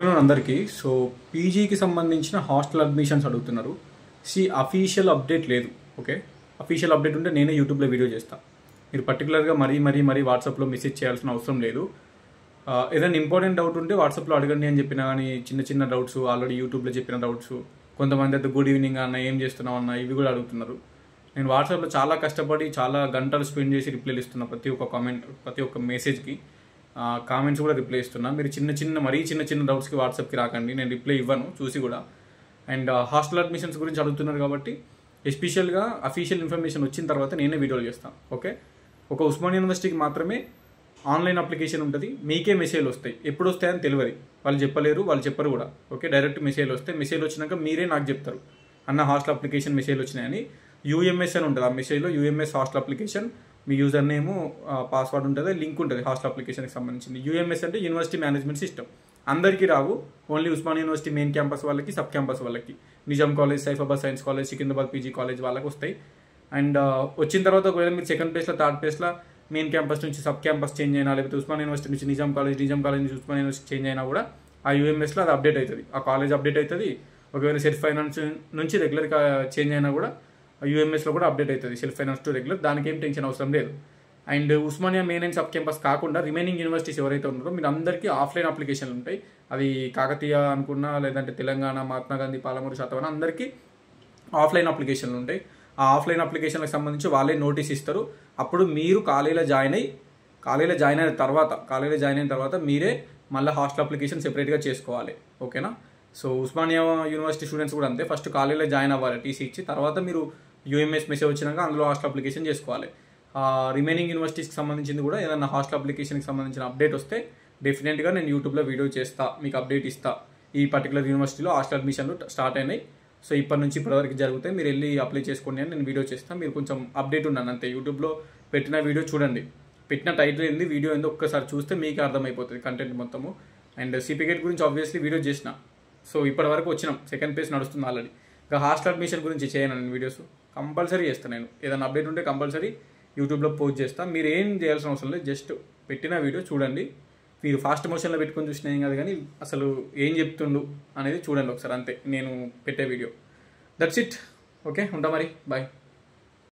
అందరికీ సో పీజీకి సంబంధించిన hostel admissions అడుగుతున్నారు. అఫీషియల్ అప్డేట్ లేదు. ఓకే, అఫీషియల్ అప్డేట్ ఉంటే నేనే యూట్యూబ్లో వీడియో చేస్తాను. మీరు పర్టికులర్గా మరీ వాట్సాప్లో మెసేజ్ చేయాల్సిన అవసరం లేదు. ఏదైనా ఇంపార్టెంట్ డౌట్ ఉంటే వాట్సాప్లో అడగండి అని చెప్పినా, కానీ చిన్న చిన్న డౌట్స్ ఆల్రెడీ యూట్యూబ్లో చెప్పిన డౌట్స్, కొంతమంది అయితే గుడ్ ఈవినింగ్ అన్న, ఏం చేస్తున్నావు అన్న, ఇవి కూడా అడుగుతున్నారు. నేను వాట్సాప్లో చాలా కష్టపడి చాలా గంటలు స్పెండ్ చేసి రిప్లైలు ఇస్తున్నా ప్రతి ఒక్క కామెంట్, ప్రతి ఒక్క మెసేజ్కి కామెంట్స్ కూడా రిప్లై ఇస్తున్నా. మీరు మరీ చిన్న చిన్న డౌట్స్కి వాట్సాప్కి రాకండి, నేను రిప్లై ఇవ్వను చూసి కూడా. అండ్ హాస్టల్ అడ్మిషన్స్ గురించి అడుగుతున్నారు కాబట్టి ఎస్పెషల్గా అఫీషియల్ ఇన్ఫర్మేషన్ వచ్చిన తర్వాత నేనే వీడియోలు చేస్తాను. ఓకే, ఒక ఉస్మానియా యూనివర్సిటీకి మాత్రమే ఆన్లైన్ అప్లికేషన్ ఉంటుంది. మీకే మెసేజ్లు వస్తాయి, ఎప్పుడు వస్తాయని తెలియదు, వాళ్ళు చెప్పలేరు, వాళ్ళు చెప్పరు కూడా. ఓకే, డైరెక్ట్ మెసేజ్లు వస్తాయి. మెసేజ్ వచ్చినాక మీరే నాకు చెప్తారు, అన్న హాస్టల్ అప్లికేషన్ మెసేజ్లు వచ్చినాయని. యూఎంఎస్ అని ఉంటుంది ఆ మెసేజ్లో, యూఎంఎస్ హాస్టల్ అప్లికేషన్, మీ యూజర్ నేము పాస్వర్డ్ ఉంటుంది, లింక్ ఉంటుంది హాస్టల్ అప్లికేషన్కి సంబంధించింది. యూఎంఎస్ అంటే యూనివర్సిటీ మేనేజ్మెంట్ సిస్టమ్. అందరికీ రావు, only Osmania university main campus వాళ్ళకి, సబ్ క్యాంపస్ వాళ్ళకి, Nizam college, Saifabad science college, Secunderabad PG college వాళ్ళకి వస్తాయి. అండ్ వచ్చిన తర్వాత ఒకవేళ మీరు సెకండ్ ప్లేస్లో, థర్డ్ ప్లేస్లో మెయిన్ క్యాంపస్ నుంచి సబ్ క్యాంపస్ చేంజ్ అయినా, లేకపోతే ఉస్మానియా యూనివర్సిటీ నుంచి నిజాం కాలేజ్ నుంచి ఉస్మానియా యూనివర్సిటీ చేంజ్ అయినా కూడా ఆ యూఎంఎస్లో అది అప్డేట్ అవుతుంది, ఆ కాలేజ్ అప్డేట్ అవుతుంది. ఒకవేళ సెల్ఫ్ ఫైనాన్స్ నుంచి రెగ్యులర్గా చేంజ్ అయినా కూడా యూఎంఎస్లో కూడా అప్డేట్ అవుతుంది, సెల్ఫ్ ఫైనాన్స్ టు రెగ్యులర్. దానికి ఏం టెన్షన్ అవసరం లేదు. And Osmania main and sub campus కాకుండా రిమైనింగ్ యూనివర్సిటీస్ ఎవరైతే ఉన్నారో మీరు అందరికీ ఆఫ్లైన్ అప్లికేషన్లు ఉంటాయి. అది కాకతీయ అనుకున్నా, లేదంటే తెలంగాణ, మహాత్మా గాంధీ, పాలమూరు, శాతవన, అందరికీ ఆఫ్లైన్ అప్లికేషన్లు ఉంటాయి. ఆ ఆఫ్లైన్ అప్లికేషన్లకు సంబంధించి వాళ్ళే నోటీస్ ఇస్తారు. అప్పుడు మీరు కాలేజీలో జాయిన్ అయిన తర్వాత మీరే మళ్ళీ హాస్టల్ అప్లికేషన్ సెపరేట్గా చేసుకోవాలి. ఓకేనా? సో ఉస్మానియా యూనివర్సిటీ స్టూడెంట్స్ కూడా అంతే, ఫస్ట్ కాలేజీలో జాయిన్ అవ్వాలి టీసీ ఇచ్చి, తర్వాత మీరు యూఎంఎస్ మెసేజ్ వచ్చినాక అందులో హాస్టల్ అప్లికేషన్ చేసుకోవాలి. రిమైనింగ్ యూనివర్సిటీస్కి సంబంధించింది కూడా ఏదైనా హాస్టల్ అప్లికేషన్కి సంబంధించిన అప్డేట్ వస్తే డెఫినెట్గా నేను యూట్యూబ్లో వీడియో చేస్తా, మీకు అప్డేట్ ఇస్తా. ఈ పర్టికులర్ యూనివర్సిటీలో హాస్టల్ అడ్మిషన్లు స్టార్ట్ అయినాయి, సో ఇప్పటి నుంచి ఇప్పటివరకు జరుగుతాయి, మీరు వెళ్ళి అప్లై చేసుకోండి అని నేను వీడియో చేస్తాను. మీరు కొంచెం అప్డేట్ ఉన్నాను అంతే. యూట్యూబ్లో పెట్టిన వీడియో చూడండి, పెట్టిన టైటిల్ ఏంది, వీడియో ఏందో ఒక్కసారి చూస్తే మీకు అర్థమైపోతుంది కంటెంట్ మొత్తము. అండ్ సిపిగేట్ గురించి ఆబ్వియస్లీ వీడియో చేసిన, సో ఇప్పటి వరకు వచ్చినాం, సెకండ్ పేజ్ నడుస్తుంది ఆల్రెడీ. ఇంకా హాస్టల్ అడ్మిషన్ గురించి చేయను నేను వీడియోస్, కంపల్సరీ చేస్తాను. నేను ఏదైనా అప్డేట్ ఉంటే కంపల్సరీ యూట్యూబ్లో పోస్ట్ చేస్తాను. మీరు ఏం చేయాల్సిన అవసరం లేదు, జస్ట్ పెట్టిన వీడియో చూడండి. మీరు ఫాస్ట్ మోషన్లో పెట్టుకొని చూసినా ఏం కాదు, కానీ అసలు ఏం చెప్తుండు అనేది చూడండి ఒకసారి అంతే, నేను పెట్టే వీడియో. That's it. ఓకే, ఉంటా మరి, బాయ్.